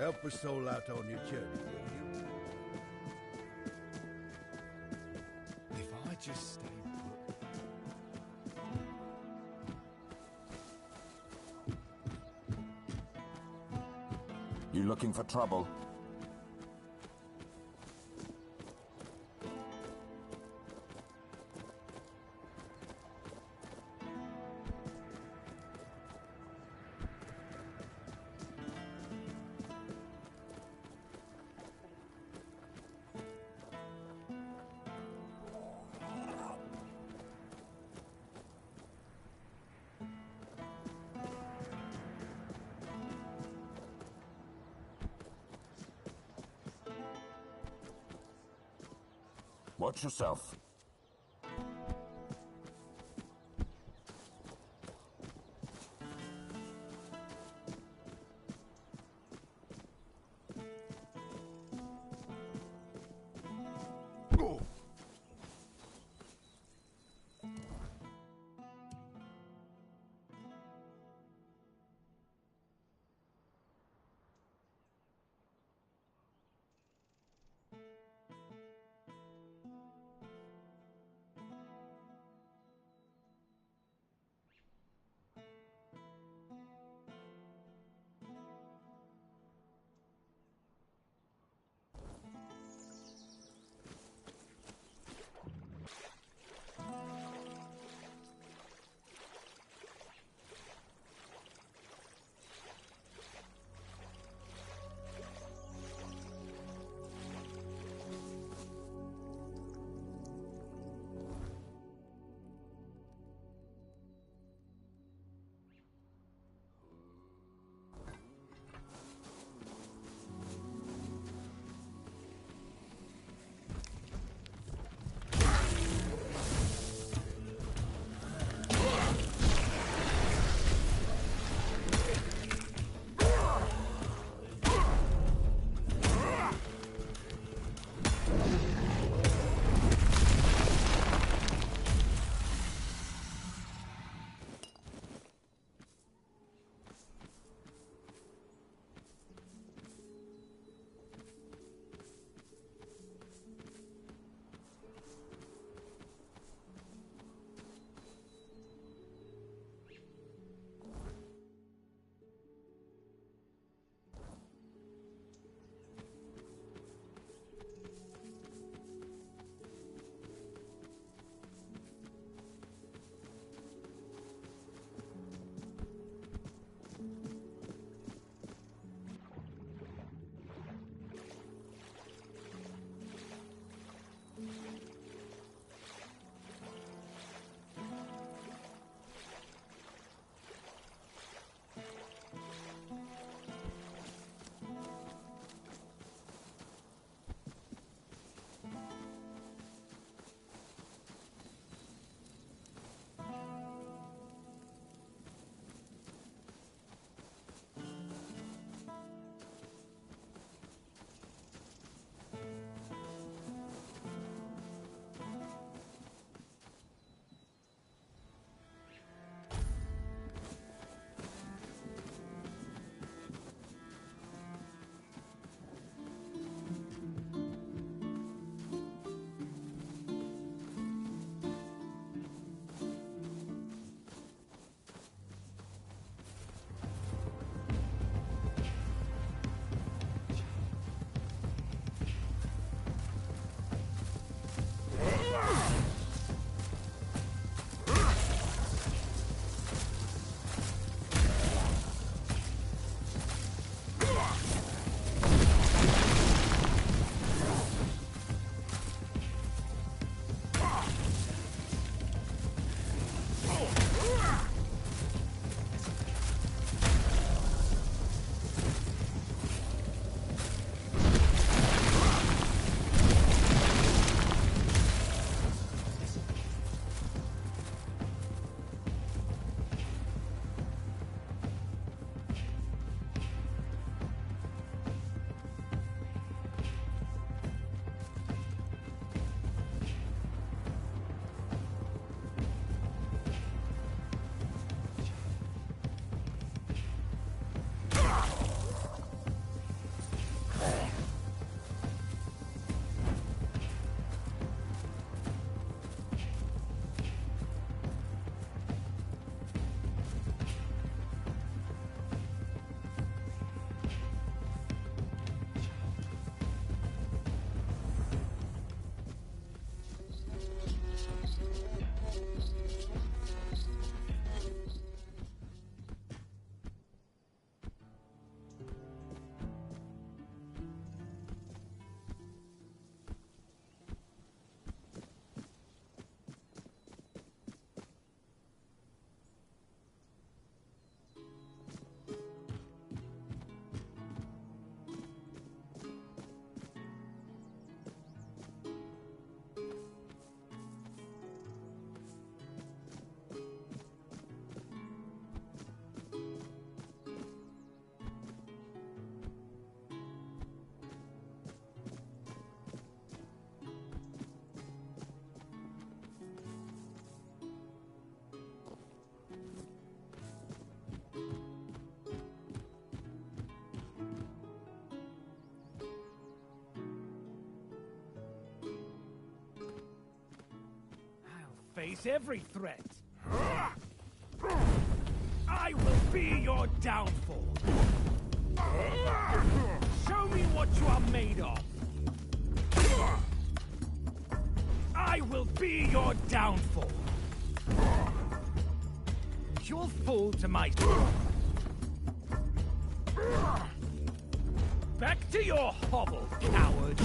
Help a soul out on your journey, will you? If I just stay put... You looking for trouble? Watch yourself. face every threat. I will be your downfall. Show me what you are made of. I will be your downfall. You'll fall to my... Back to your hovel, coward.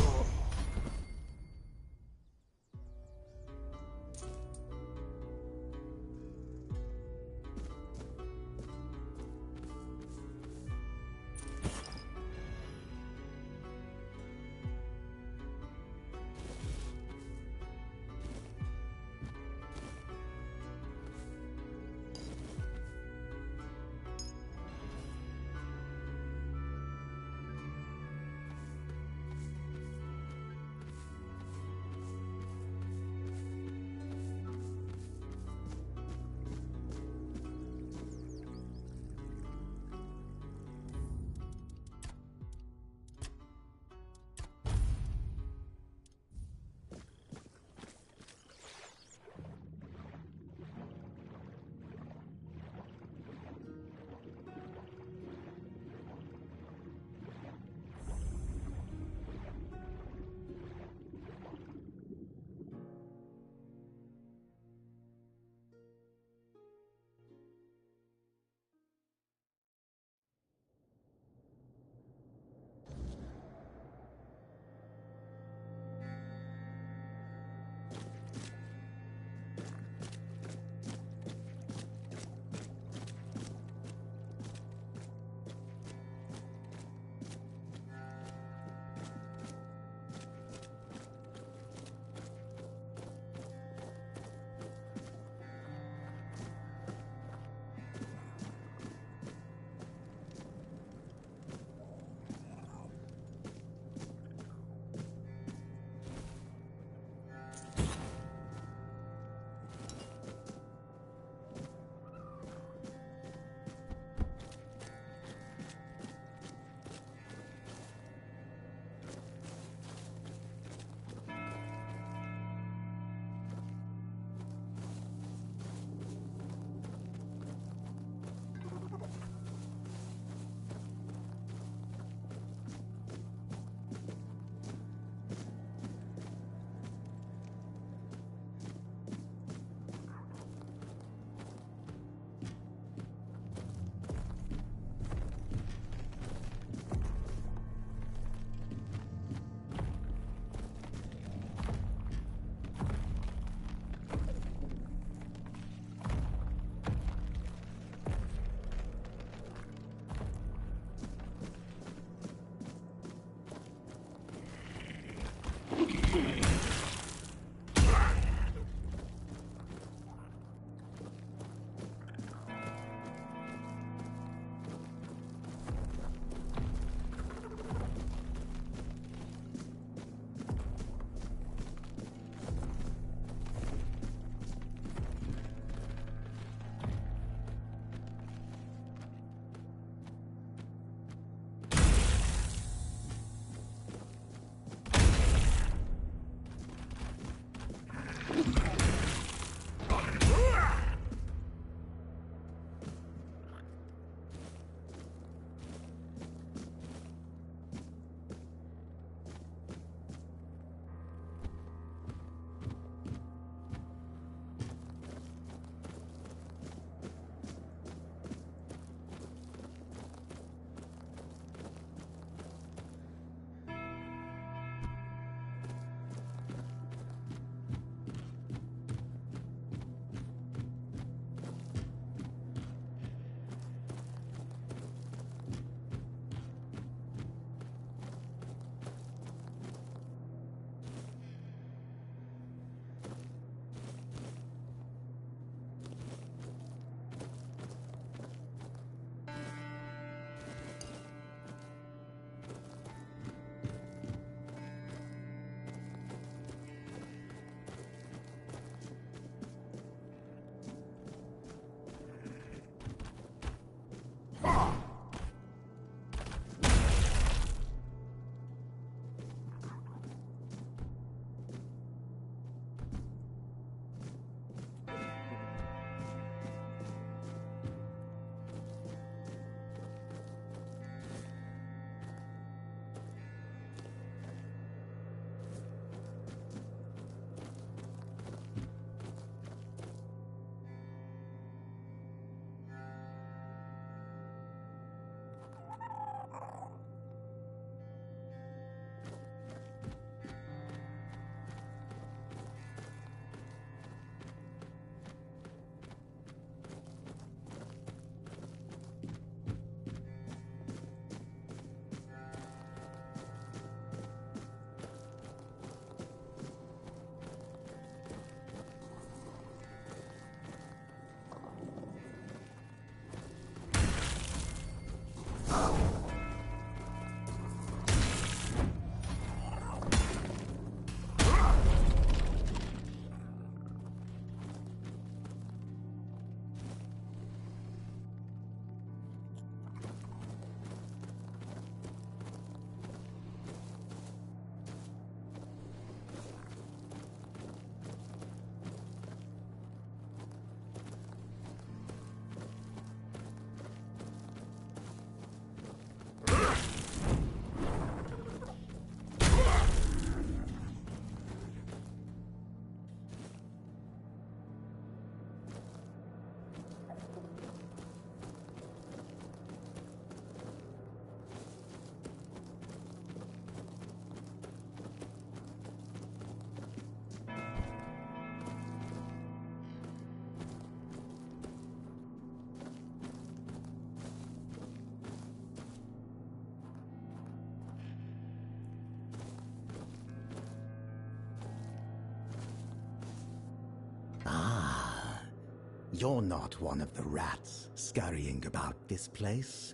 You're not one of the rats scurrying about this place.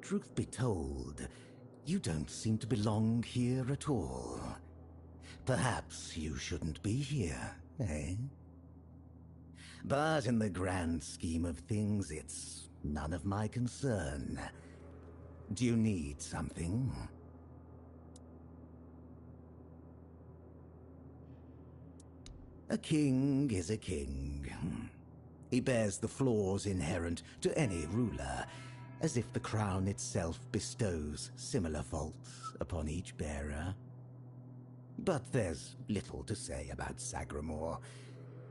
Truth be told, you don't seem to belong here at all. Perhaps you shouldn't be here, eh? But in the grand scheme of things, it's none of my concern. Do you need something? A king is a king. He bears the flaws inherent to any ruler, as if the crown itself bestows similar faults upon each bearer. But there's little to say about Sagramore.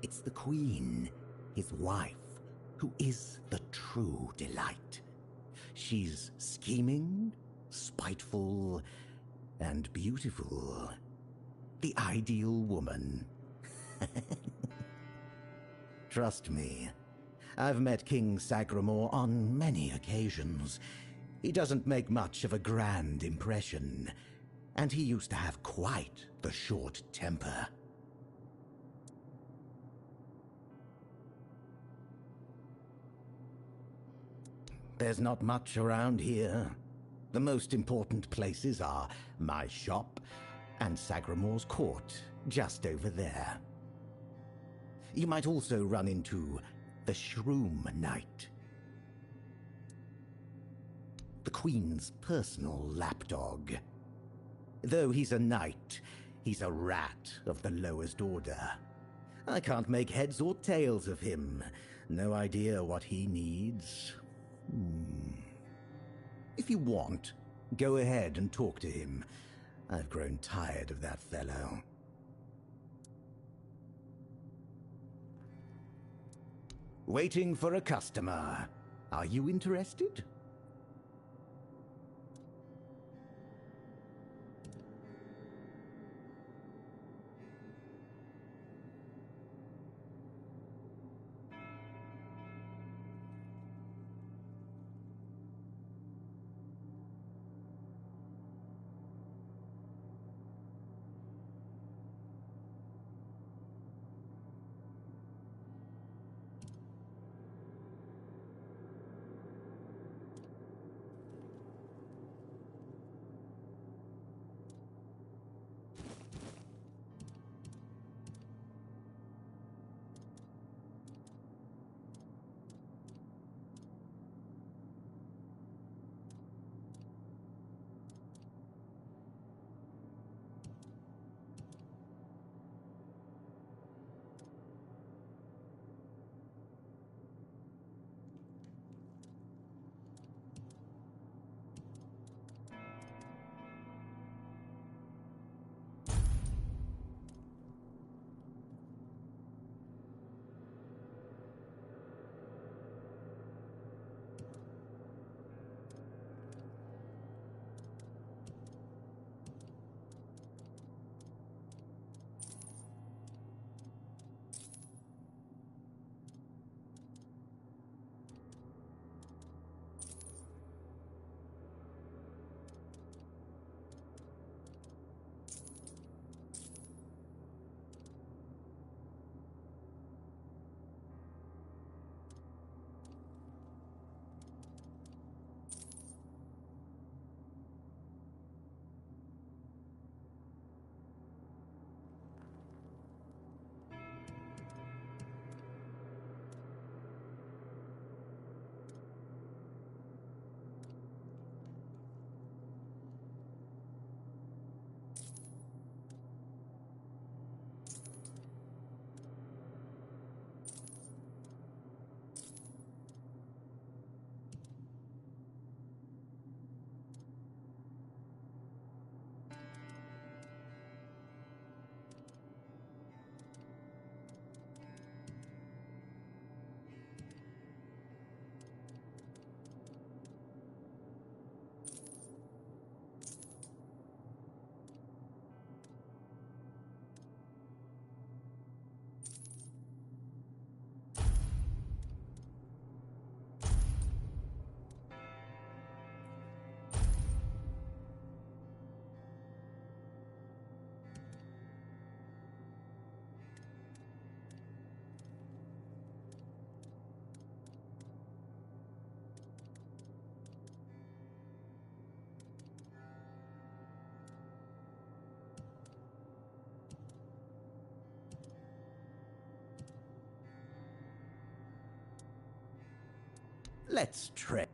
It's the queen, his wife, who is the true delight. She's scheming, spiteful, and beautiful. The ideal woman. Trust me, I've met King Sagramore on many occasions. He doesn't make much of a grand impression, and he used to have quite the short temper. There's not much around here. The most important places are my shop and Sagramore's court, just over there. You might also run into the Shroom Knight, the Queen's personal lapdog. Though he's a knight, he's a rat of the lowest order. I can't make heads or tails of him. No idea what he needs. If you want, go ahead and talk to him. I've grown tired of that fellow. Waiting for a customer. Are you interested? Let's trek.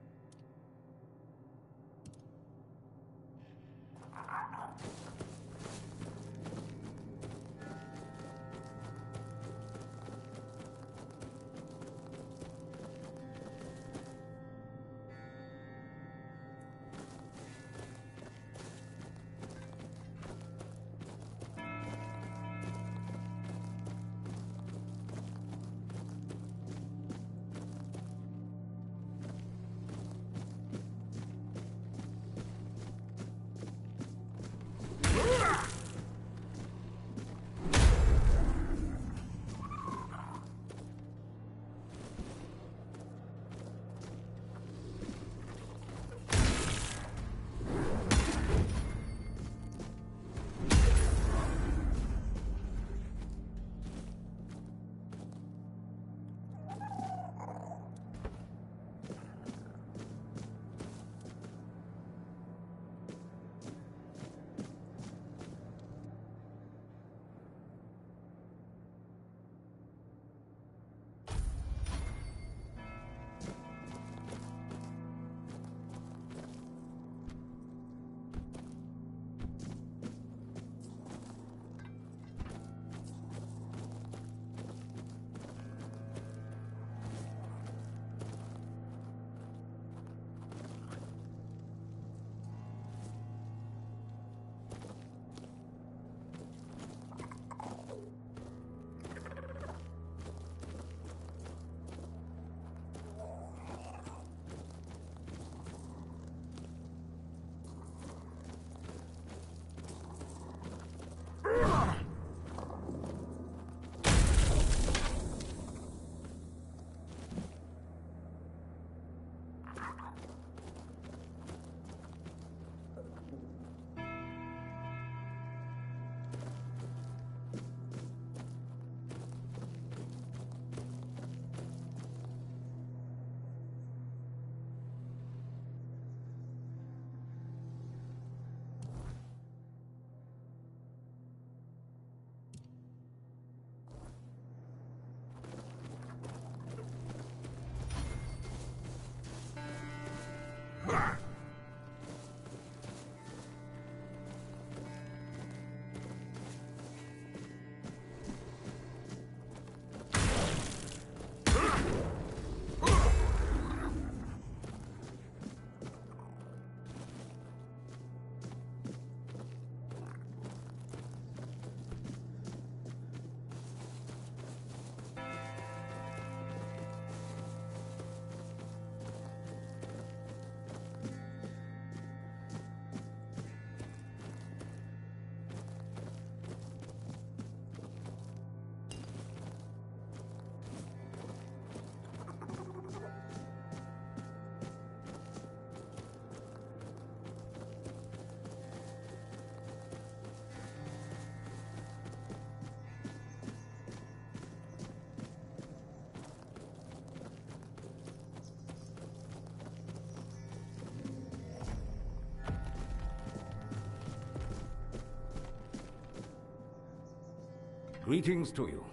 Greetings to you,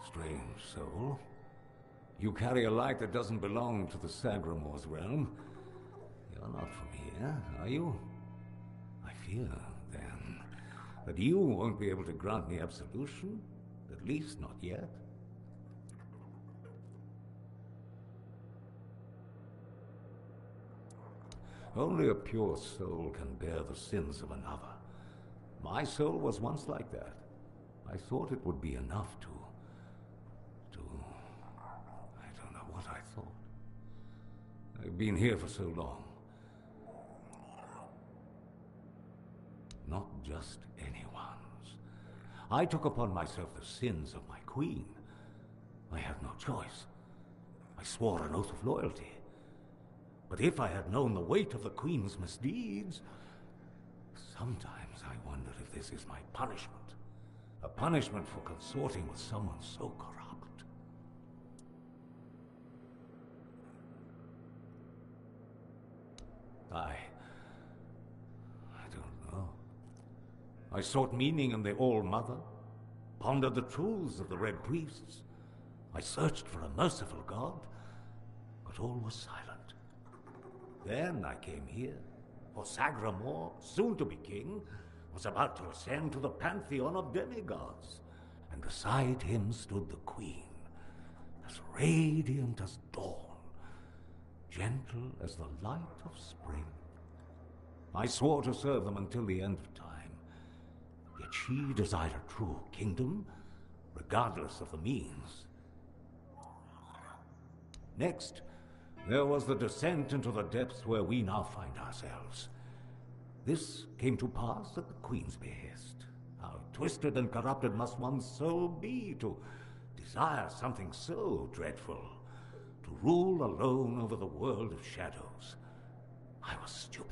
strange soul. You carry a light that doesn't belong to the Sagramor's realm. You're not from here, are you? I fear, then, that you won't be able to grant me absolution, at least not yet. Only a pure soul can bear the sins of another. My soul was once like that. I thought it would be enough to... I don't know what I thought. I've been here for so long. Not just anyone's. I took upon myself the sins of my queen. I had no choice. I swore an oath of loyalty. But if I had known the weight of the queen's misdeeds... Sometimes I wonder if this is my punishment. A punishment for consorting with someone so corrupt. I don't know. I sought meaning in the All-Mother, pondered the truths of the Red Priests. I searched for a merciful God, but but all was silent. Then I came here, for Sagramore, soon to be king, was about to ascend to the pantheon of demigods, and beside him stood the queen, as radiant as dawn, gentle as the light of spring. I swore to serve them until the end of time, yet she desired a true kingdom, regardless of the means. Next, there was the descent into the depths where we now find ourselves. This came to pass at the Queen's behest. How twisted and corrupted must one's soul be to desire something so dreadful, to rule alone over the world of shadows. I was stupid.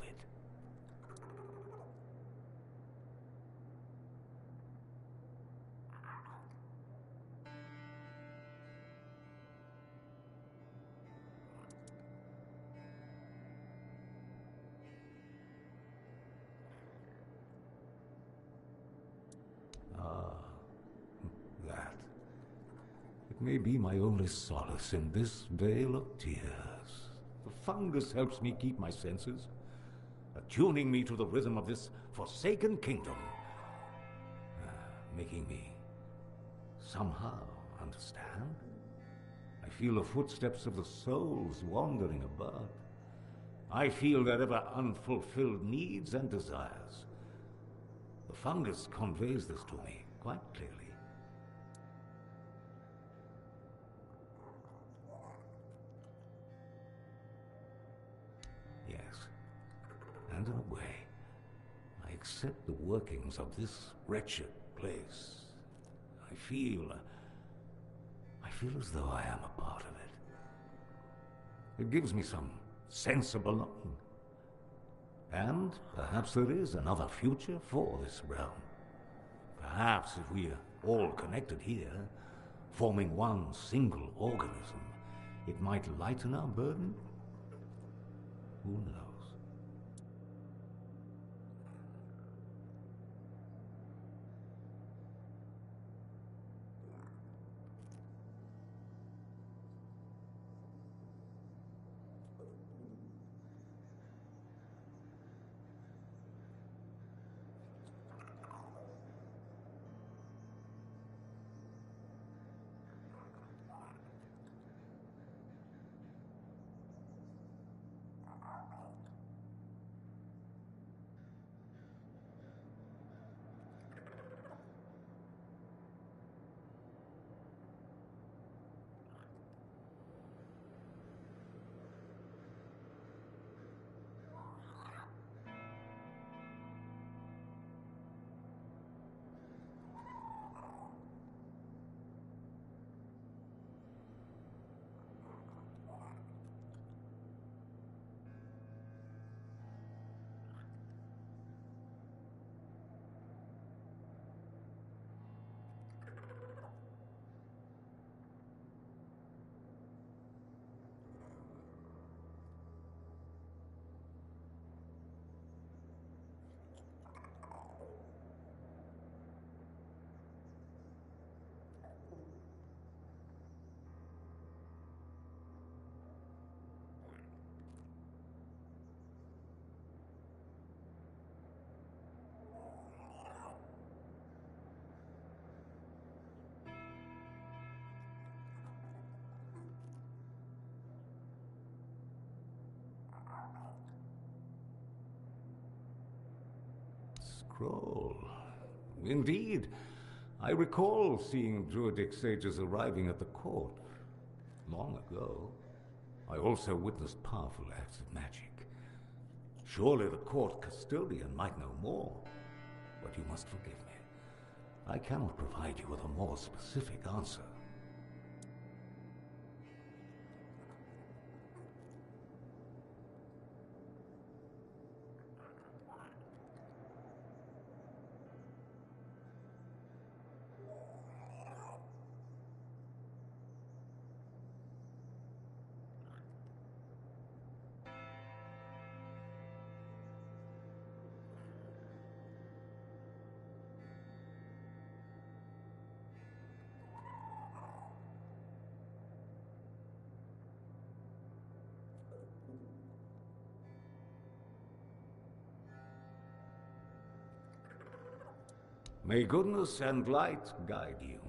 That. It may be my only solace in this vale of tears. The fungus helps me keep my senses, attuning me to the rhythm of this forsaken kingdom, making me somehow understand. I feel the footsteps of the souls wandering about. I feel their ever unfulfilled needs and desires. The fungus conveys this to me quite clearly. Yes, and in a way, I accept the workings of this wretched place. I feel as though I am a part of it. It gives me some sense of belonging. And perhaps there is another future for this realm. Perhaps if we are all connected here, forming one single organism, it might lighten our burden. Who knows? Scroll. Indeed, I recall seeing druidic sages arriving at the court long ago. I also witnessed powerful acts of magic. Surely the court custodian might know more, but you must forgive me. I cannot provide you with a more specific answer. May goodness and light guide you.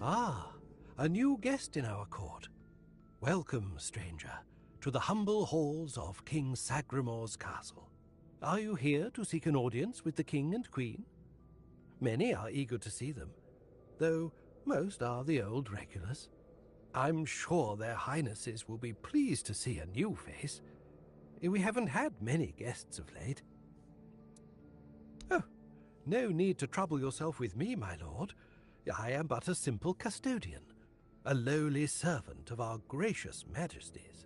Ah, a new guest in our court. Welcome, stranger, to the humble halls of King Sagremore's castle. Are you here to seek an audience with the king and queen? Many are eager to see them, though most are the old regulars. I'm sure their highnesses will be pleased to see a new face. We haven't had many guests of late. Oh, no need to trouble yourself with me, my lord. I am but a simple custodian, a lowly servant of our gracious majesties.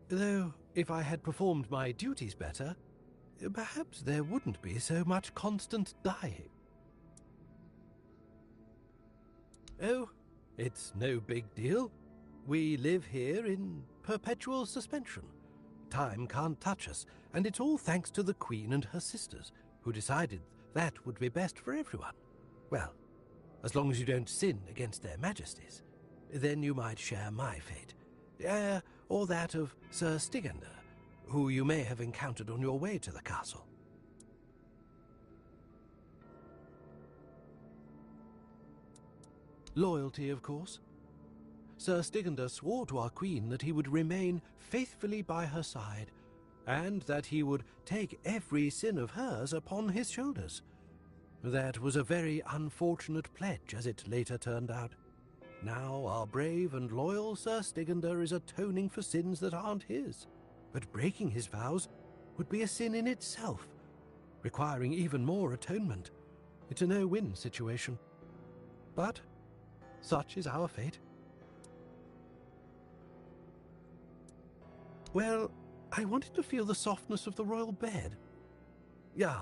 Though, if I had performed my duties better, perhaps there wouldn't be so much constant dying. Oh, it's no big deal. We live here in perpetual suspension. Time can't touch us, and it's all thanks to the Queen and her sisters, who decided that would be best for everyone. Well, as long as you don't sin against their majesties, then you might share my fate. Or that of Sir Stygander, who you may have encountered on your way to the castle. Loyalty, of course. Sir Stygander swore to our queen that he would remain faithfully by her side, and that he would take every sin of hers upon his shoulders. That was a very unfortunate pledge, as it later turned out. Now our brave and loyal Sir Stygander is atoning for sins that aren't his. But breaking his vows would be a sin in itself, requiring even more atonement. It's a no-win situation. But such is our fate. Well, I wanted to feel the softness of the royal bed. No,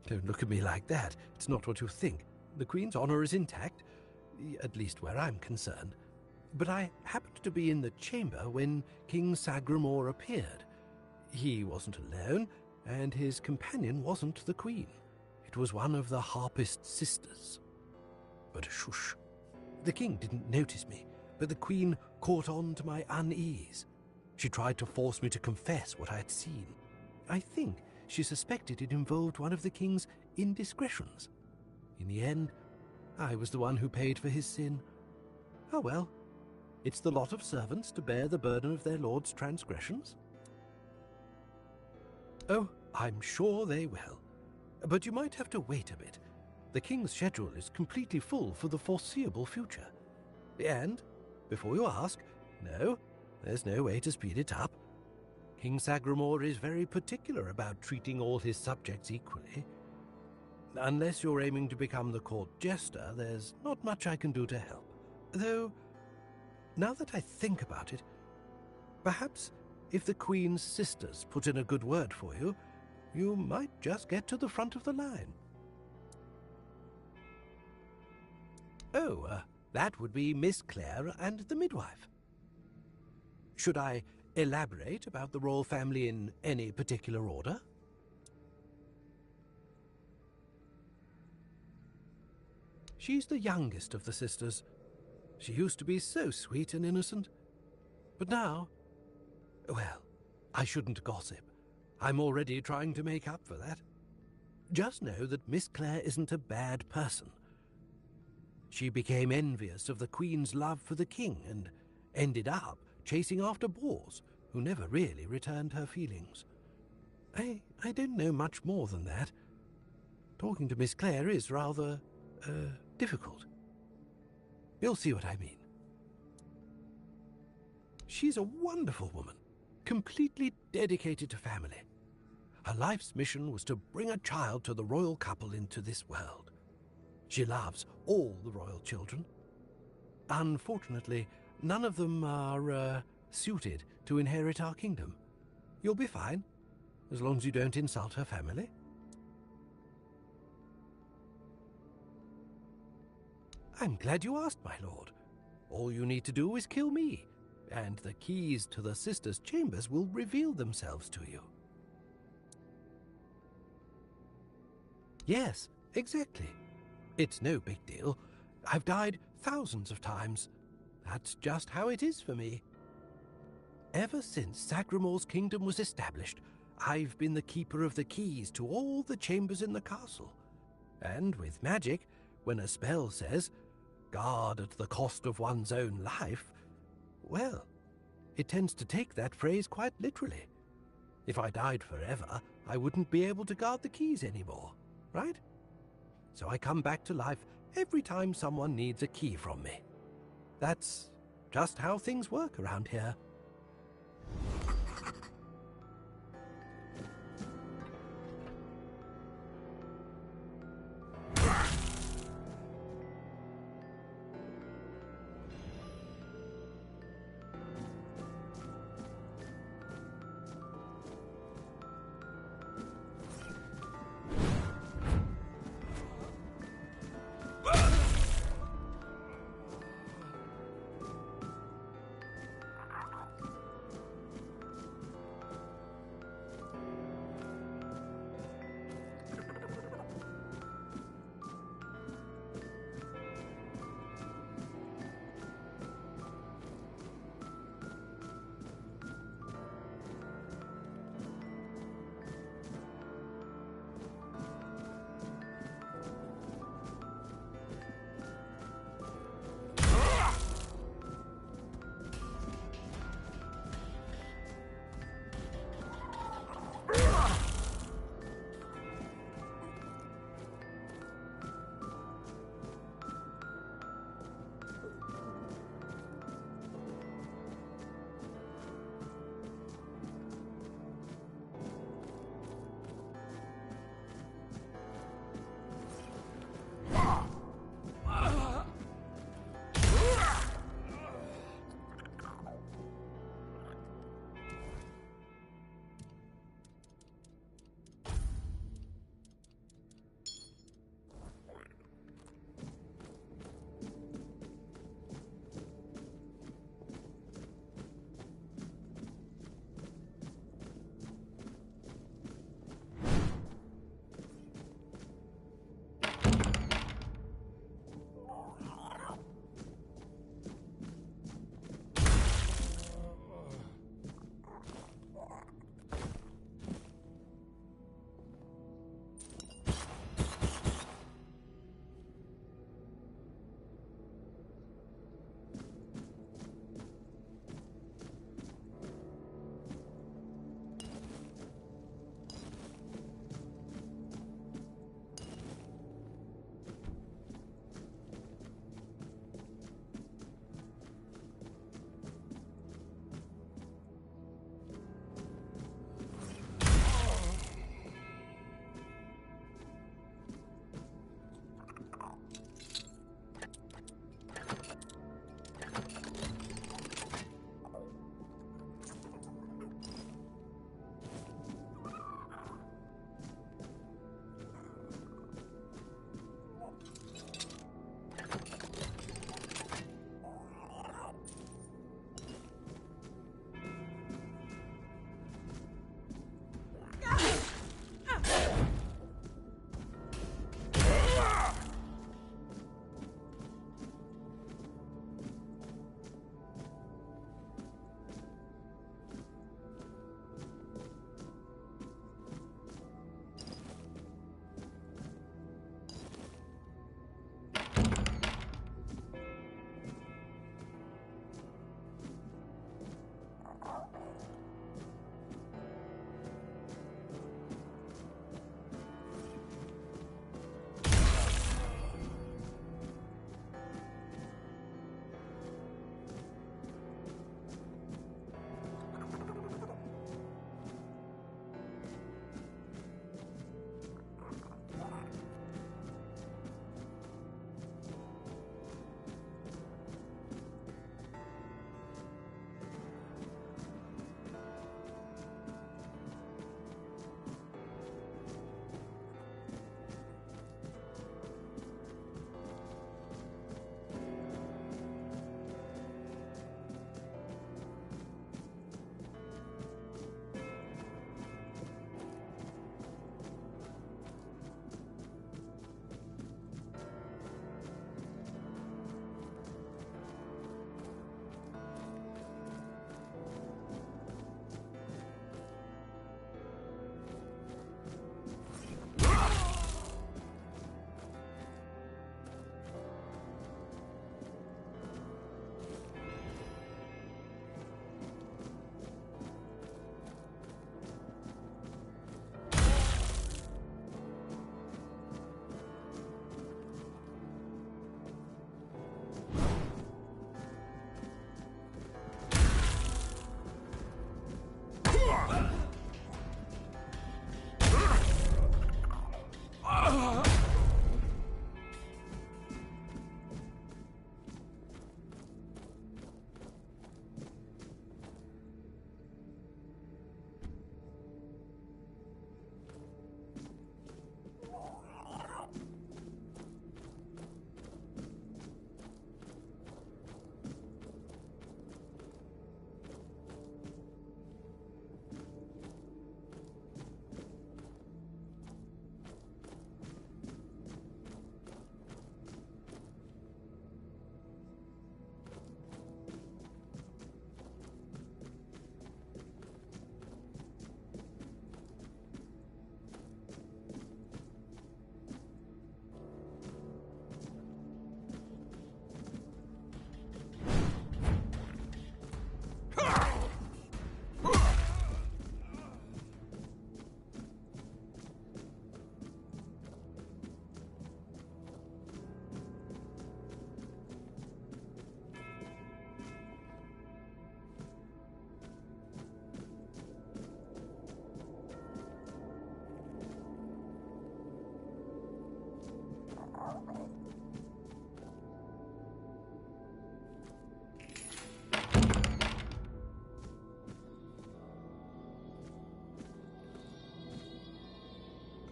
don't look at me like that. It's not what you think. The Queen's honor is intact, at least where I'm concerned. But I happened to be in the chamber when King Sagremore appeared. He wasn't alone, and his companion wasn't the Queen. It was one of the Harpist sisters. But shush. The king didn't notice me, but the Queen caught on to my unease. She tried to force me to confess what I had seen. I think she suspected it involved one of the king's indiscretions. In the end, I was the one who paid for his sin. Oh well, it's the lot of servants to bear the burden of their lord's transgressions. Oh, I'm sure they will. But you might have to wait a bit. The king's schedule is completely full for the foreseeable future. And, before you ask, no, there's no way to speed it up. King Sagremore is very particular about treating all his subjects equally. Unless you're aiming to become the court jester, there's not much I can do to help. Though, now that I think about it, perhaps if the Queen's sisters put in a good word for you, you might just get to the front of the line. Oh, that would be Miss Clare and the midwife. Should I elaborate about the royal family in any particular order? She's the youngest of the sisters. She used to be so sweet and innocent. But now, well, I shouldn't gossip. I'm already trying to make up for that. Just know that Miss Clare isn't a bad person. She became envious of the Queen's love for the king and ended up chasing after boars who never really returned her feelings. I don't know much more than that. Talking to Miss Clare is rather, difficult. You'll see what I mean. She's a wonderful woman, completely dedicated to family. Her life's mission was to bring a child to the royal couple into this world. She loves all the royal children. Unfortunately, none of them are, suited to inherit our kingdom. You'll be fine, as long as you don't insult her family. I'm glad you asked, my lord. All you need to do is kill me, and the keys to the sisters' chambers will reveal themselves to you. Yes, exactly. It's no big deal. I've died thousands of times. That's just how it is for me. Ever since Sagremore's kingdom was established, I've been the keeper of the keys to all the chambers in the castle. And with magic, when a spell says, guard at the cost of one's own life, well, it tends to take that phrase quite literally. If I died forever, I wouldn't be able to guard the keys anymore, right? So I come back to life every time someone needs a key from me. That's just how things work around here.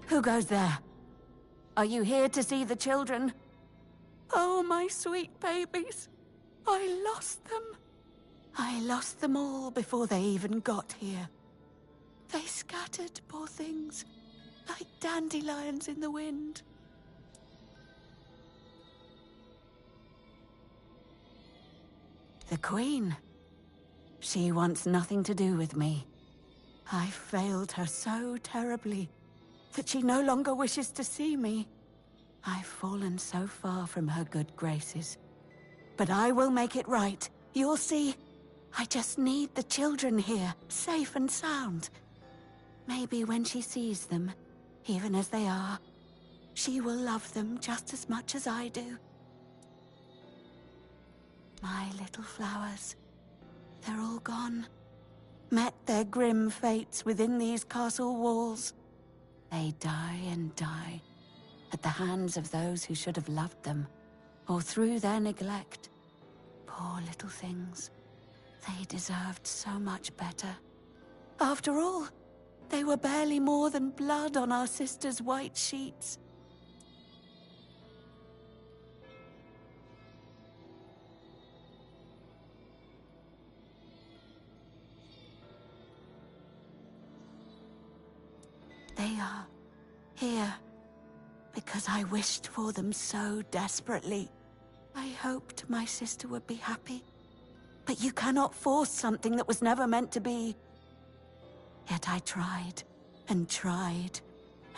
Who goes there? Are you here to see the children? Oh, my sweet babies. I lost them. I lost them all before they even got here. They scattered, poor things, like dandelions in the wind. The Queen. She wants nothing to do with me. I failed her so terribly that she no longer wishes to see me. I've fallen so far from her good graces. But I will make it right. You'll see. I just need the children here, safe and sound. Maybe when she sees them, even as they are, she will love them just as much as I do. My little flowers, they're all gone. Met their grim fates within these castle walls. They die and die at the hands of those who should have loved them, or through their neglect. Poor little things. They deserved so much better. After all, they were barely more than blood on our sister's white sheets. They are here because I wished for them so desperately. I hoped my sister would be happy. But you cannot force something that was never meant to be. Yet I tried, and tried,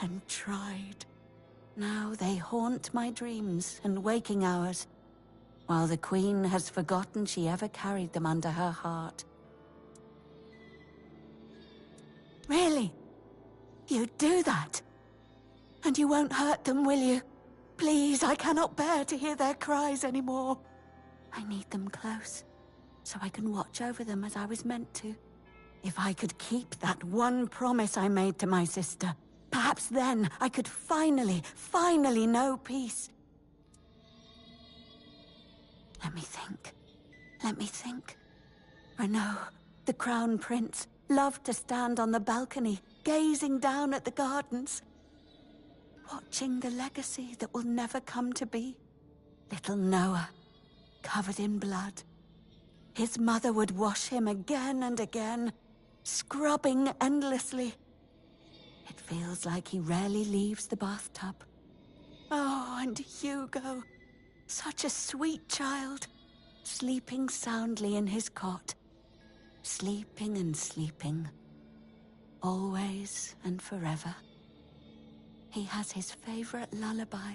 and tried. Now they haunt my dreams and waking hours, while the Queen has forgotten she ever carried them under her heart. Really? You'd do that? And you won't hurt them, will you? Please, I cannot bear to hear their cries anymore. I need them close, so I can watch over them as I was meant to. If I could keep that one promise I made to my sister, perhaps then I could finally know peace. Let me think. Let me think. Renaud, the Crown Prince, loved to stand on the balcony, gazing down at the gardens, watching the legacy that will never come to be. Little Noah, covered in blood. His mother would wash him again and again, scrubbing endlessly. It feels like he rarely leaves the bathtub. Oh, and Hugo, such a sweet child, sleeping soundly in his cot. Sleeping and sleeping, always and forever. He has his favorite lullaby.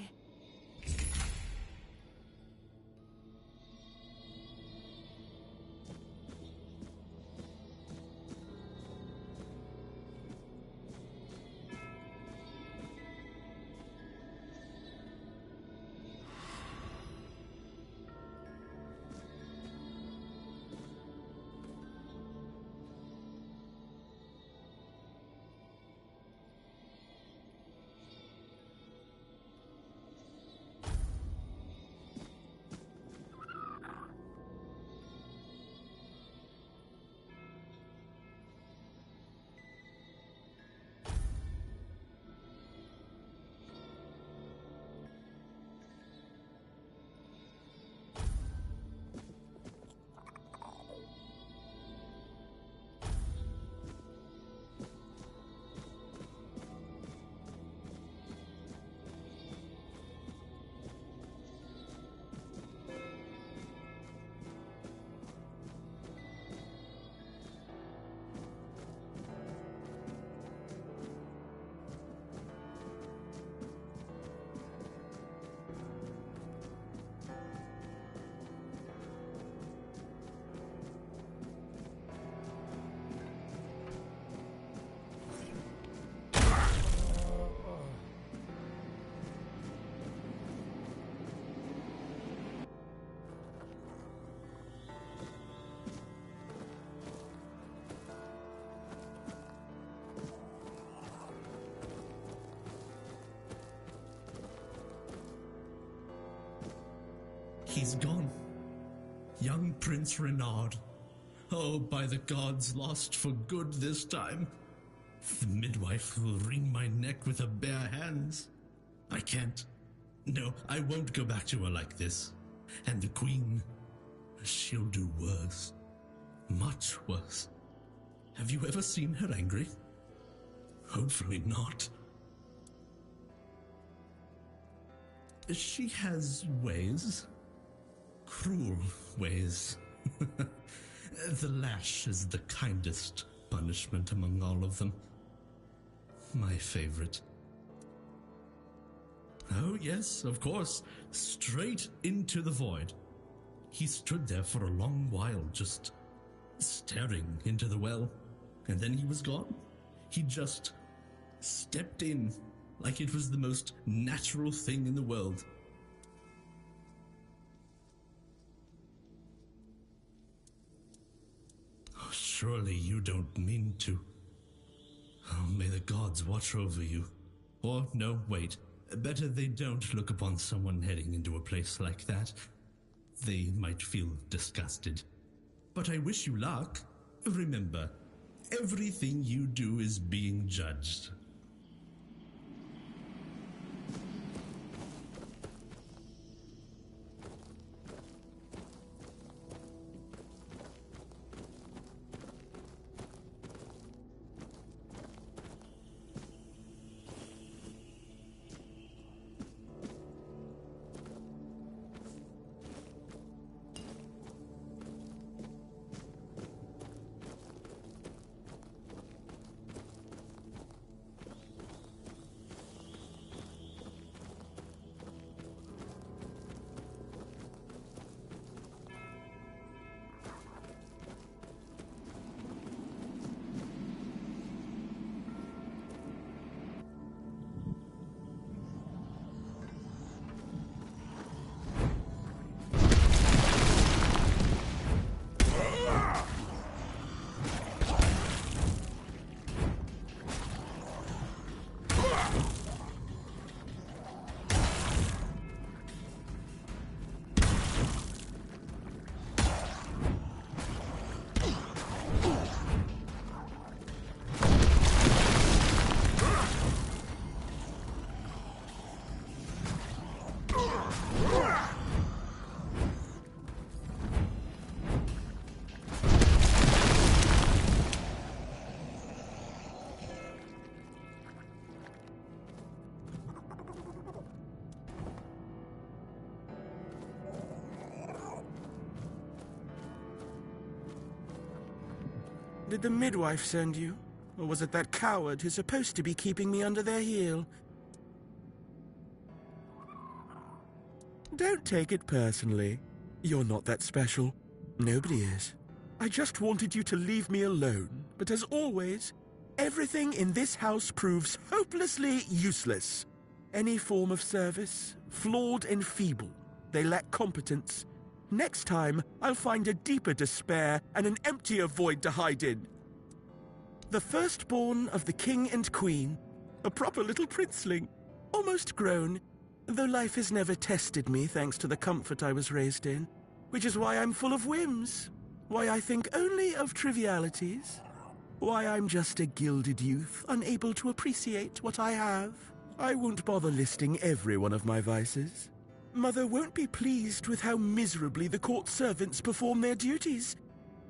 He's gone. Young Prince Renard. Oh, by the gods, lost for good this time. The midwife will wring my neck with her bare hands. I can't. No, I won't go back to her like this. And the queen, she'll do worse. Much worse. Have you ever seen her angry? Hopefully not. She has ways. Cruel ways. The lash is the kindest punishment among all of them. My favorite. Oh, yes, of course. Straight into the void. He stood there for a long while, just staring into the well. And then he was gone. He just stepped in like it was the most natural thing in the world. Oh, surely you don't mean to. Oh, may the gods watch over you. Or, no, wait. Better they don't look upon someone heading into a place like that. They might feel disgusted. But I wish you luck. Remember, everything you do is being judged. Did the midwife send you? Or was it that coward who's supposed to be keeping me under their heel? Don't take it personally. You're not that special. Nobody is. I just wanted you to leave me alone, but as always, everything in this house proves hopelessly useless. Any form of service, flawed and feeble. They lack competence. Next time, I'll find a deeper despair and an emptier void to hide in. The firstborn of the king and queen, a proper little princeling, almost grown, though life has never tested me thanks to the comfort I was raised in, which is why I'm full of whims, why I think only of trivialities, why I'm just a gilded youth, unable to appreciate what I have. I won't bother listing every one of my vices. Mother won't be pleased with how miserably the court servants perform their duties.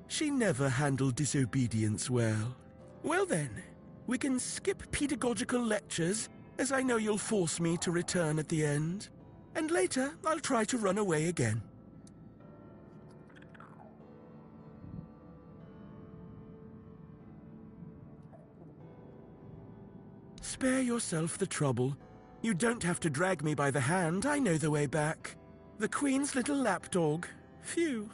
She never handled disobedience well. Well then, we can skip pedagogical lectures, as I know you'll force me to return at the end. And later, I'll try to run away again. Spare yourself the trouble. You don't have to drag me by the hand, I know the way back. The Queen's little lapdog. Phew.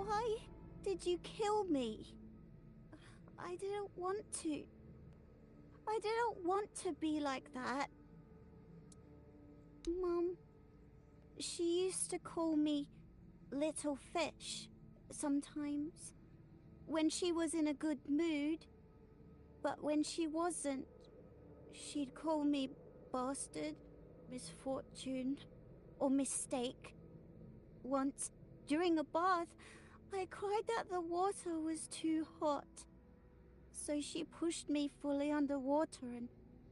Why did you kill me? I didn't want to. I didn't want to be like that. Mom, she used to call me Little Fish sometimes, when she was in a good mood. But when she wasn't, she'd call me Bastard, Misfortune, or Mistake. Once, during a bath, I cried that the water was too hot. So she pushed me fully underwater and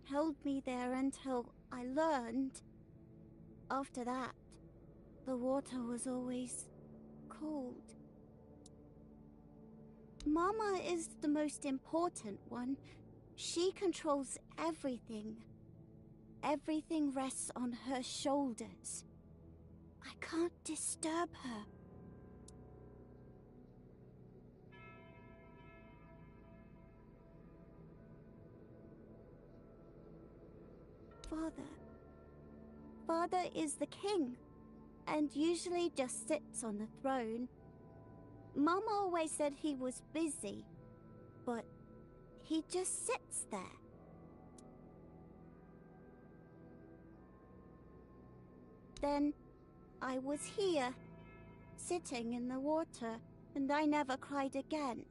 held me there until I learned. After that, the water was always cold. Mama is the most important one. She controls everything. Everything rests on her shoulders. I can't disturb her. Father is the king, and usually just sits on the throne. Mama always said he was busy, but he just sits there. Then I was here, sitting in the water, and I never cried again.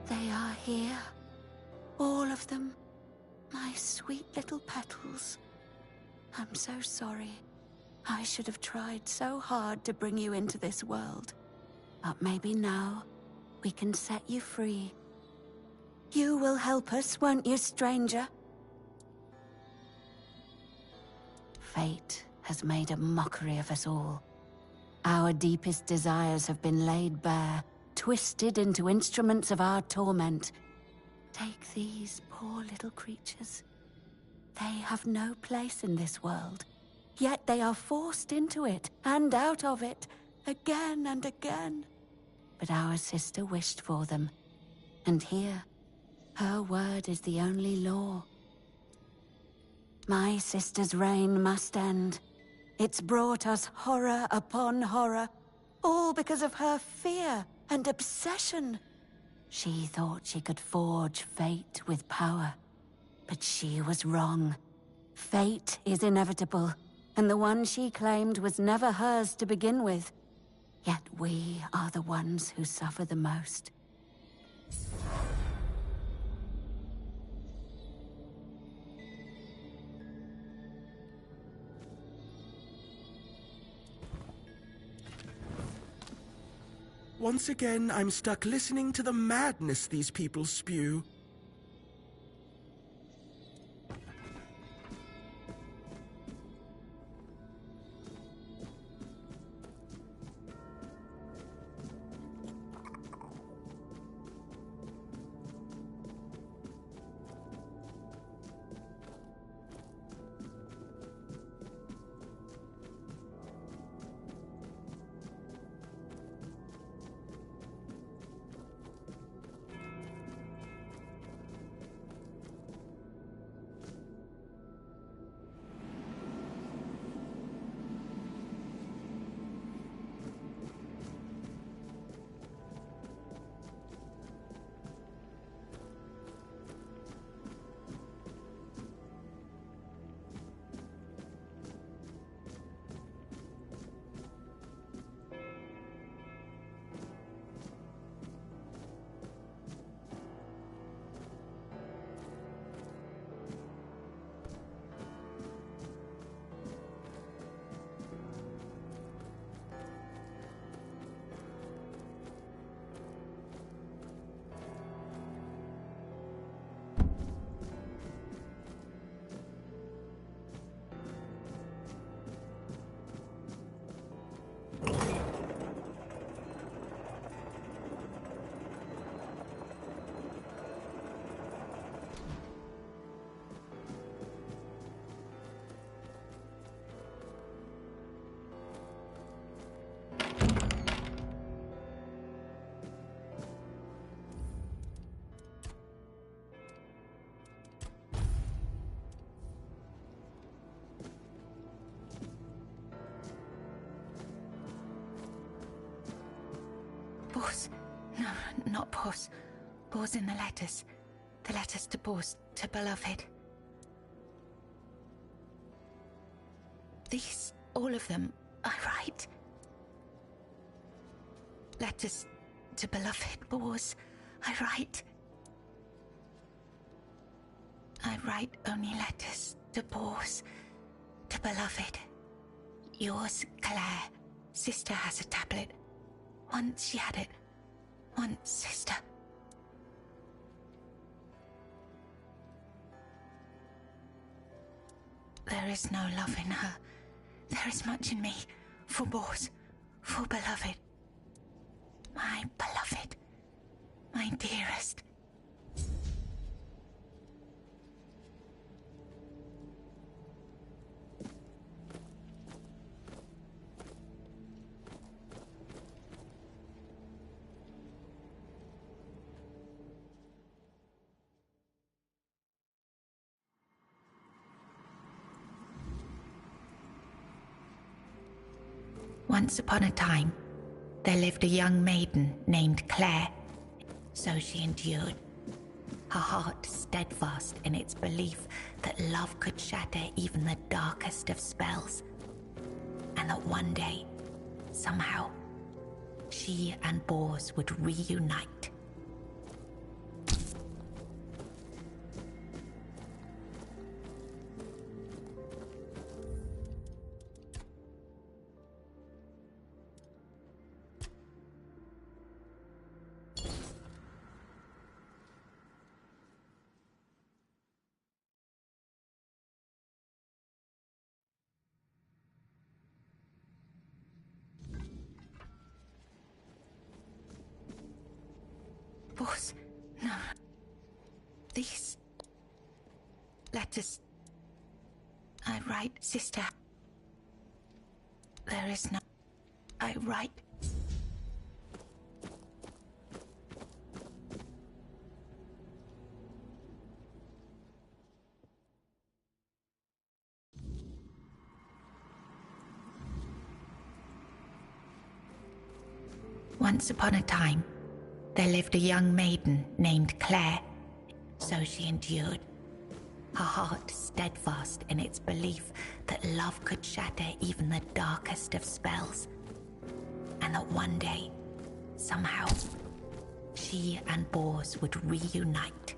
They are here. All of them. My sweet little petals. I'm so sorry. I should have tried so hard to bring you into this world. But maybe now, we can set you free. You will help us, won't you, stranger? Fate has made a mockery of us all. Our deepest desires have been laid bare, twisted into instruments of our torment. Take these poor little creatures. They have no place in this world, yet they are forced into it and out of it, again and again. But our sister wished for them, and here, her word is the only law. My sister's reign must end. It's brought us horror upon horror, all because of her fear and obsession. She thought she could forge fate with power, but she was wrong. Fate is inevitable, and the one she claimed was never hers to begin with. Yet we are the ones who suffer the most. Once again, I'm stuck listening to the madness these people spew. Bors. No, not Bors. Bors in the letters. The letters to Bors, to beloved. These, all of them, I write. Letters to beloved Bors, I write. I write only letters to Bors, to beloved. Yours, Claire. Sister has a tablet. Once she had it. Once, sister. There is no love in her. There is much in me. For Bors. For beloved. My beloved. My dearest. Once upon a time, there lived a young maiden named Claire. So she endured, her heart steadfast in its belief that love could shatter even the darkest of spells, and that one day, somehow, she and Bors would reunite. Bors, no. These letters I write, sister. There is no... I write. Once upon a time, there lived a young maiden named Claire. So she endured, her heart steadfast in its belief that love could shatter even the darkest of spells, and that one day, somehow, she and Bors would reunite.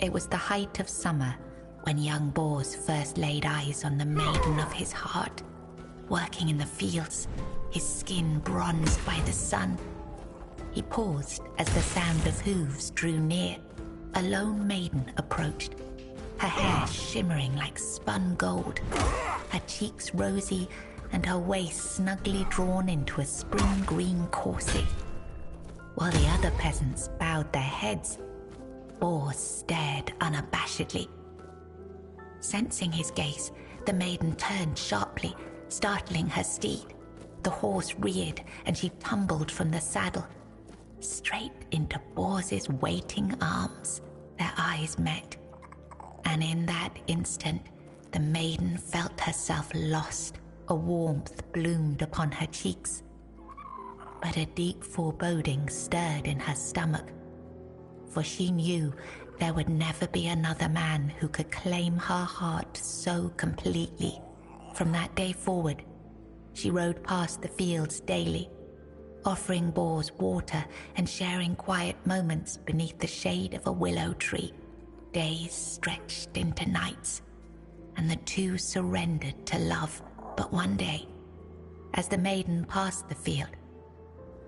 It was the height of summer when young Bors first laid eyes on the maiden of his heart, working in the fields, his skin bronzed by the sun. He paused as the sound of hooves drew near. A lone maiden approached, her hair shimmering like spun gold, her cheeks rosy and her waist snugly drawn into a spring green corset. While the other peasants bowed their heads, Bors stared unabashedly. Sensing his gaze, the maiden turned sharply, startling her steed. The horse reared and she tumbled from the saddle, straight into Bors's waiting arms. Their eyes met, and in that instant, the maiden felt herself lost. A warmth bloomed upon her cheeks, but a deep foreboding stirred in her stomach. For she knew there would never be another man who could claim her heart so completely. From that day forward, she rode past the fields daily, offering Bors water and sharing quiet moments beneath the shade of a willow tree. Days stretched into nights, and the two surrendered to love. But one day, as the maiden passed the field,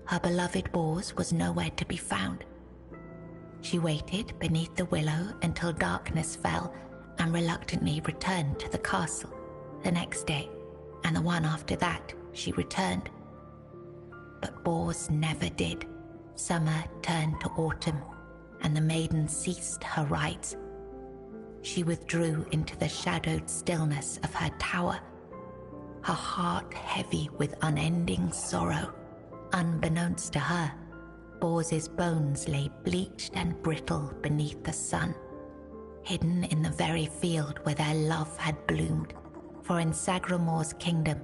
her beloved Bors was nowhere to be found. She waited beneath the willow until darkness fell and reluctantly returned to the castle. The next day, and the one after that, she returned. But Bors never did. Summer turned to autumn, and the maiden ceased her rites. She withdrew into the shadowed stillness of her tower, her heart heavy with unending sorrow. Unbeknownst to her, Bors's bones lay bleached and brittle beneath the sun, hidden in the very field where their love had bloomed. For in Sagramor's kingdom,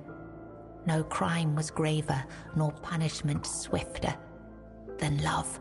no crime was graver nor punishment swifter than love.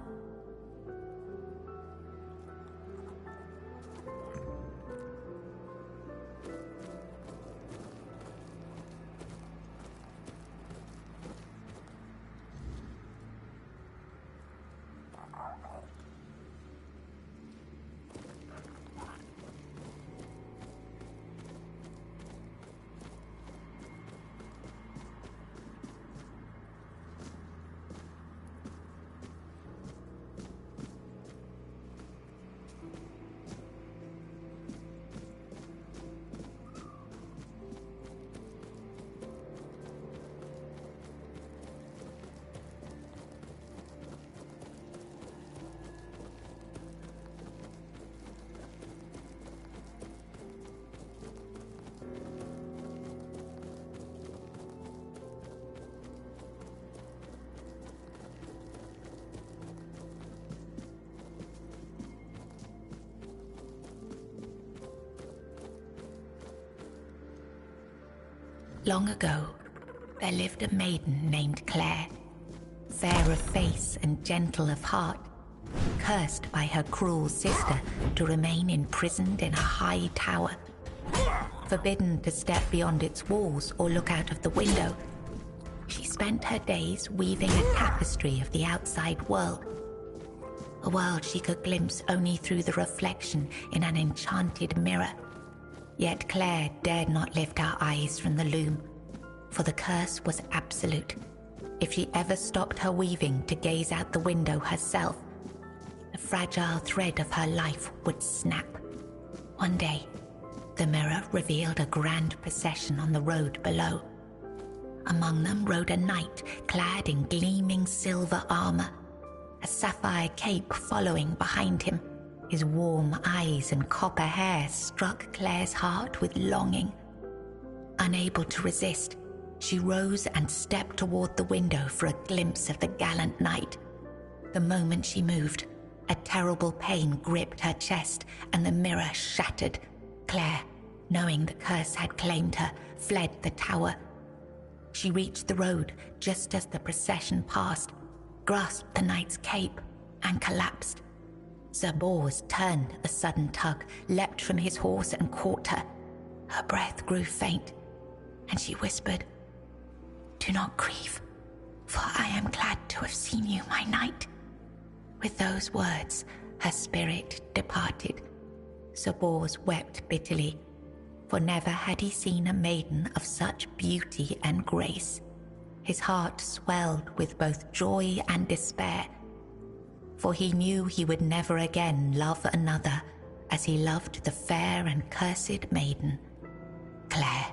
Long ago, there lived a maiden named Claire, fair of face and gentle of heart, cursed by her cruel sister to remain imprisoned in a high tower. Forbidden to step beyond its walls or look out of the window, she spent her days weaving a tapestry of the outside world, a world she could glimpse only through the reflection in an enchanted mirror. Yet Claire dared not lift her eyes from the loom, for the curse was absolute. If she ever stopped her weaving to gaze out the window herself, the fragile thread of her life would snap. One day, the mirror revealed a grand procession on the road below. Among them rode a knight clad in gleaming silver armor, a sapphire cape following behind him. His warm eyes and copper hair struck Claire's heart with longing. Unable to resist, she rose and stepped toward the window for a glimpse of the gallant knight. The moment she moved, a terrible pain gripped her chest and the mirror shattered. Claire, knowing the curse had claimed her, fled the tower. She reached the road just as the procession passed, grasped the knight's cape, and collapsed. Sir Bors turned a sudden tug, leapt from his horse and caught her. Her breath grew faint, and she whispered, "Do not grieve, for I am glad to have seen you, my knight." With those words, her spirit departed. Sir Bors wept bitterly, for never had he seen a maiden of such beauty and grace. His heart swelled with both joy and despair, for he knew he would never again love another as he loved the fair and cursed maiden, Claire.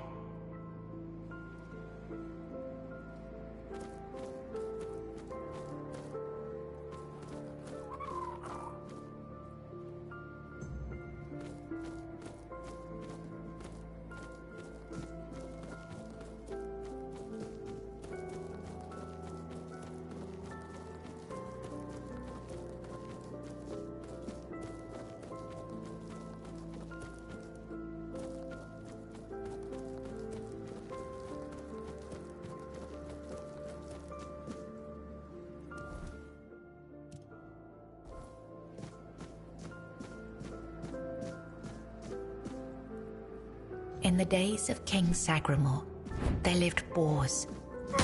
In the days of King Sagramor, there lived Bors,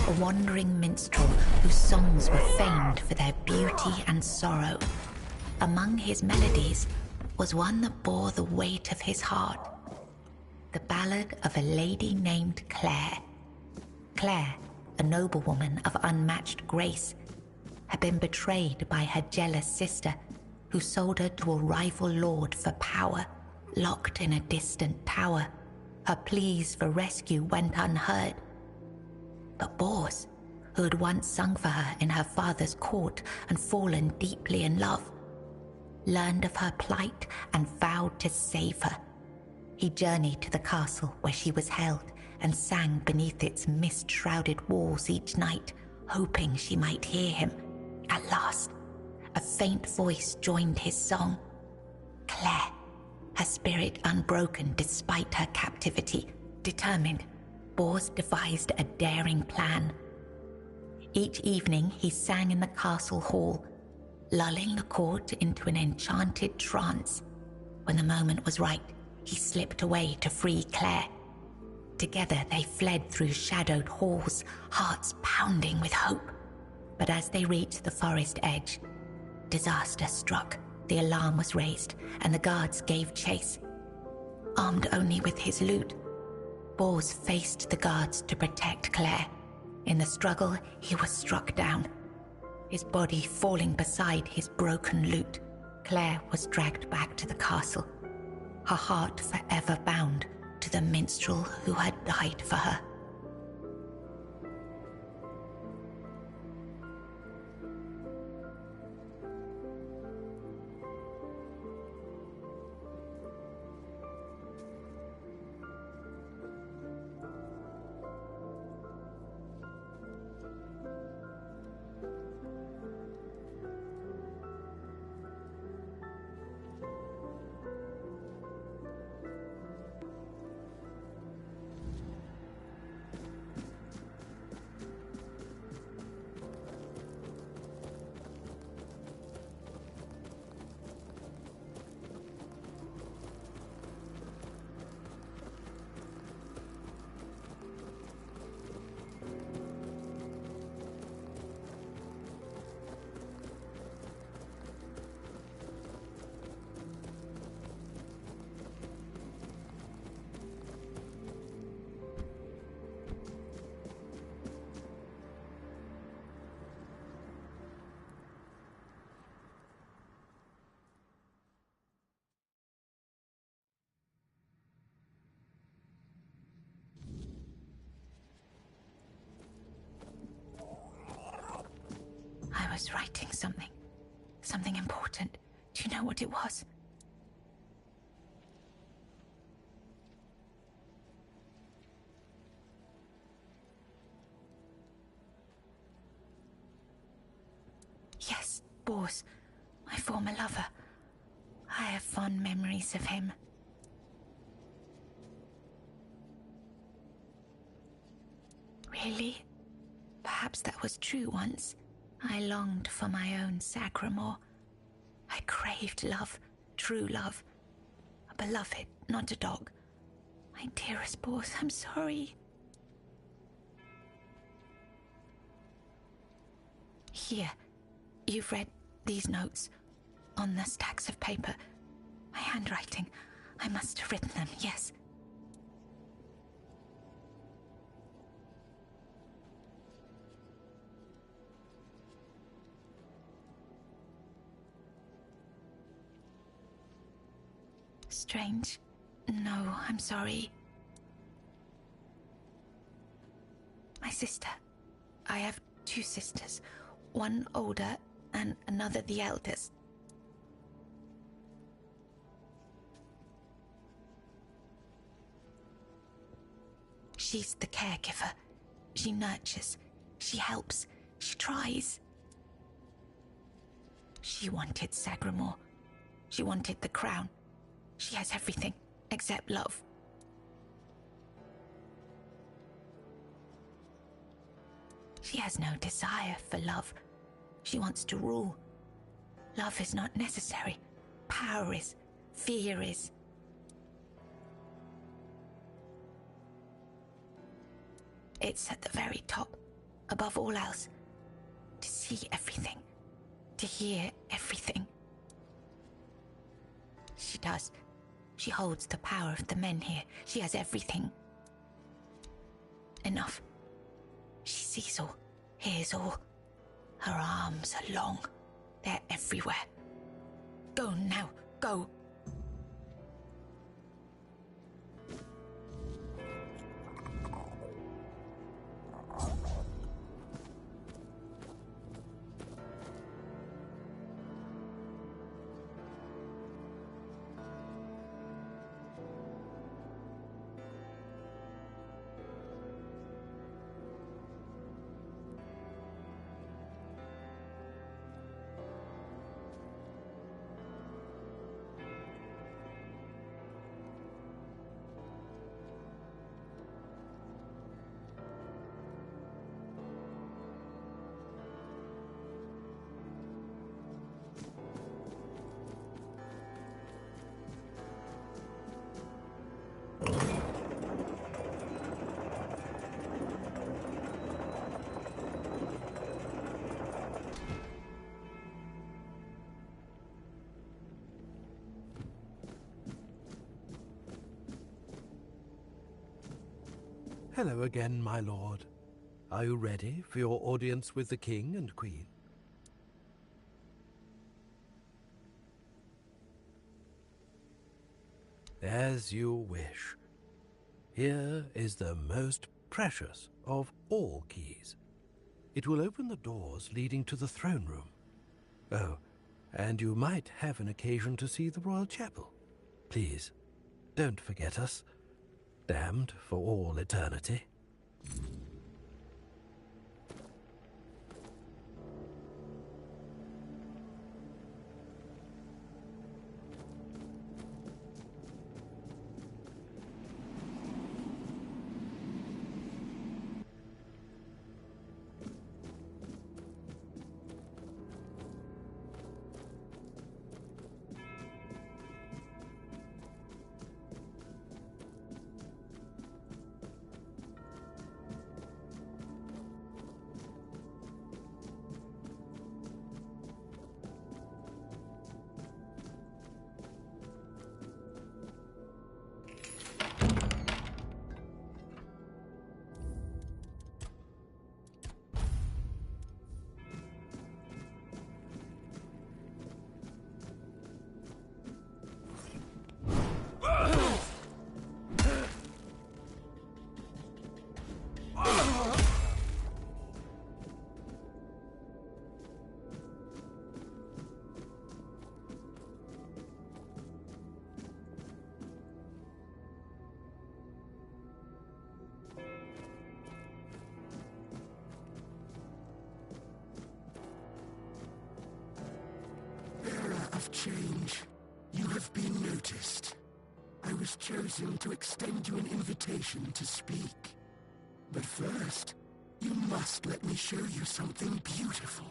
a wandering minstrel whose songs were famed for their beauty and sorrow. Among his melodies was one that bore the weight of his heart, the ballad of a lady named Claire. Claire, a noblewoman of unmatched grace, had been betrayed by her jealous sister who sold her to a rival lord for power, locked in a distant tower. Her pleas for rescue went unheard. But Bors, who had once sung for her in her father's court and fallen deeply in love, learned of her plight and vowed to save her. He journeyed to the castle where she was held and sang beneath its mist-shrouded walls each night, hoping she might hear him. At last, a faint voice joined his song. Claire, her spirit unbroken despite her captivity, determined, Bors devised a daring plan. Each evening he sang in the castle hall, lulling the court into an enchanted trance. When the moment was right, he slipped away to free Claire. Together they fled through shadowed halls, hearts pounding with hope. But as they reached the forest edge, disaster struck. The alarm was raised, and the guards gave chase. Armed only with his lute, Bors faced the guards to protect Claire. In the struggle, he was struck down, his body falling beside his broken lute. Claire was dragged back to the castle, her heart forever bound to the minstrel who had died for her. I was writing something important. Do you know what it was? Yes, Bors, my former lover. I have fond memories of him. Really? Perhaps that was true once. I longed for my own Sagramore. I craved love, true love. A beloved, not a dog. My dearest Bors, I'm sorry. Here, you've read these notes on the stacks of paper. My handwriting. I must have written them, yes. Strange. No, I'm sorry. My sister. I have two sisters. One older and another the eldest. She's the caregiver. She nurtures. She helps. She tries. She wanted Sagramore. She wanted the crown. She has everything except love. She has no desire for love. She wants to rule. Love is not necessary. Power is. Fear is. It's at the very top, above all else. To see everything. To hear everything. She does. She holds the power of the men here. She has everything. Enough. She sees all, hears all. Her arms are long. They're everywhere. Go now. Go. Hello again, my lord. Are you ready for your audience with the king and queen? As you wish. Here is the most precious of all keys. It will open the doors leading to the throne room. Oh, and you might have an occasion to see the royal chapel. Please, don't forget us. Damned for all eternity. Of change. You have been noticed. I was chosen to extend you an invitation to speak. But first, you must let me show you something beautiful.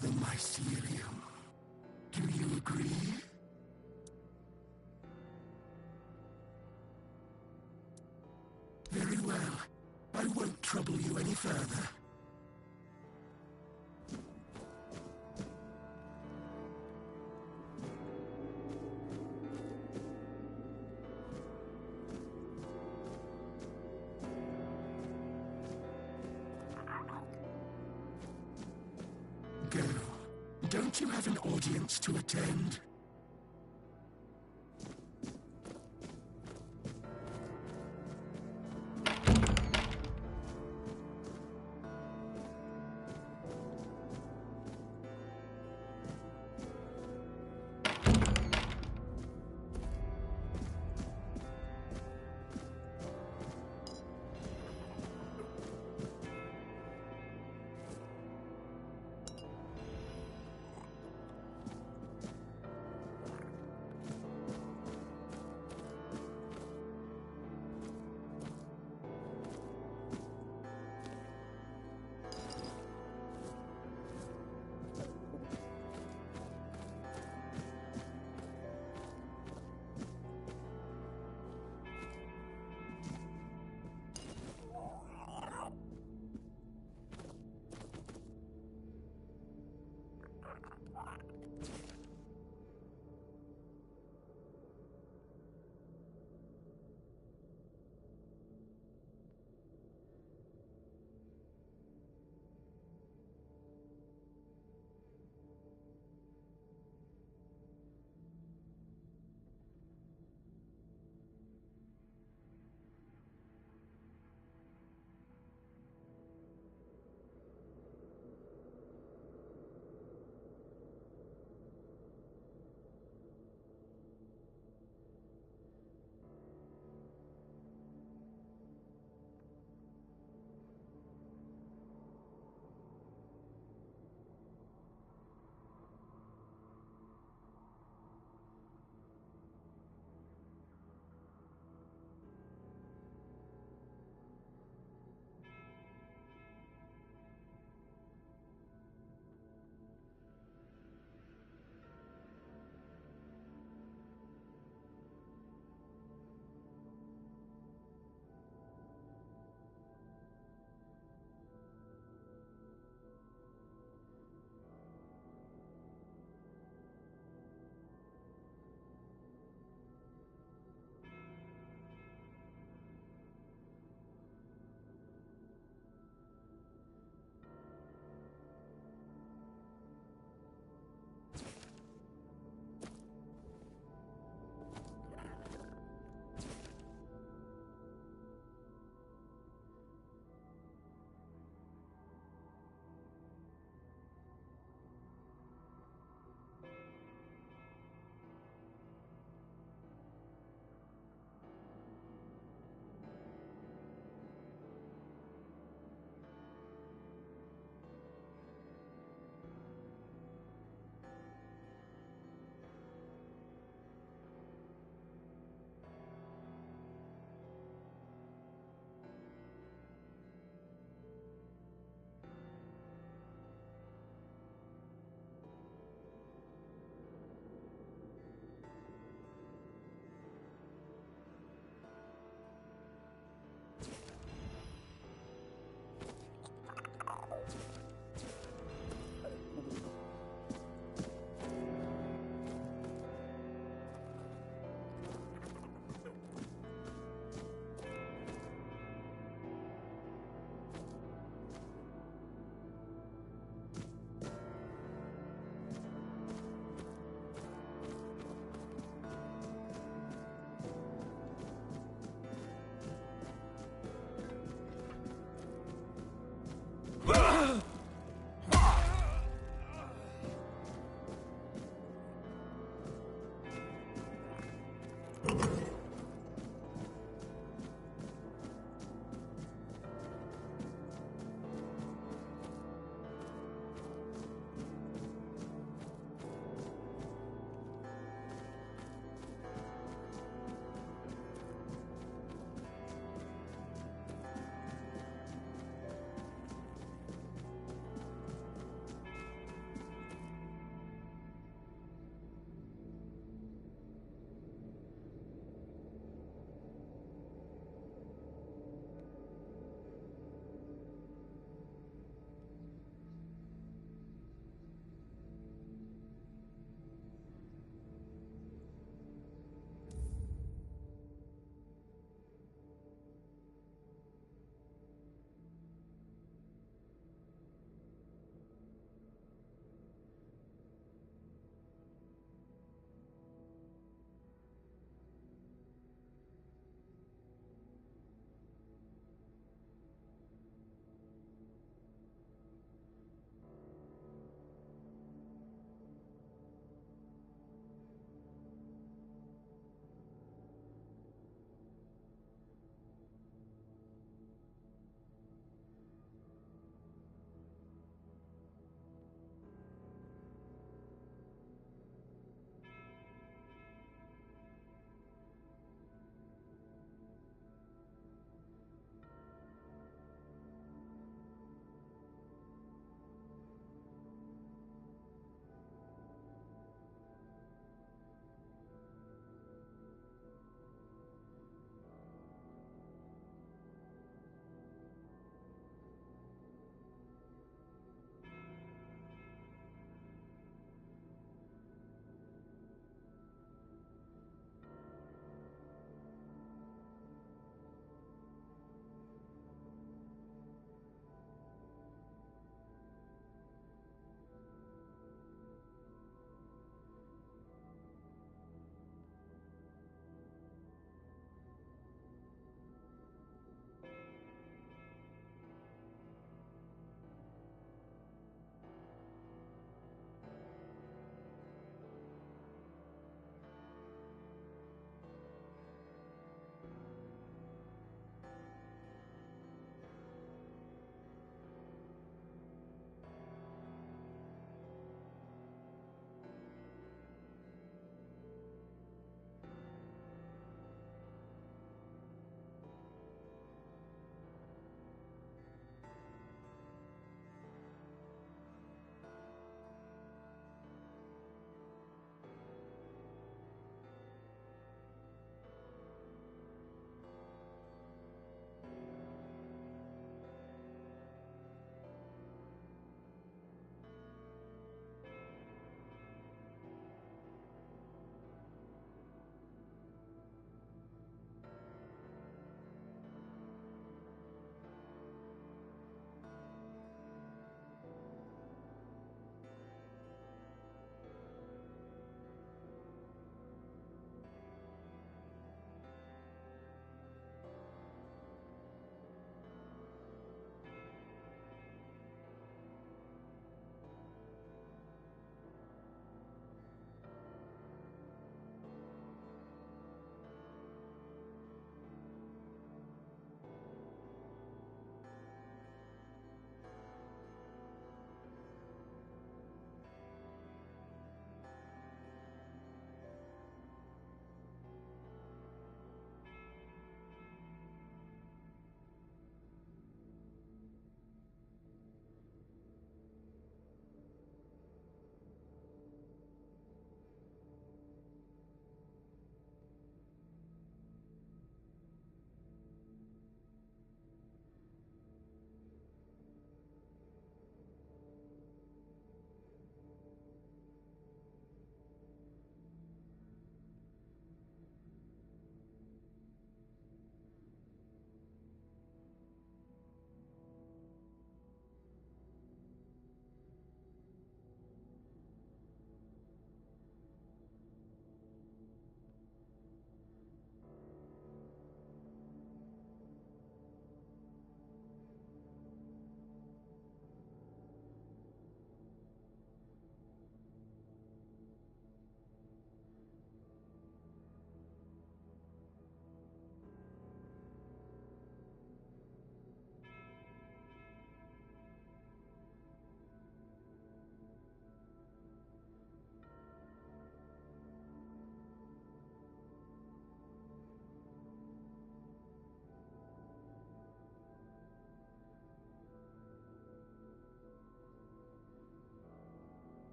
The mycelium. Do you agree? Very well. I won't trouble you any further. Don't you have an audience to attend?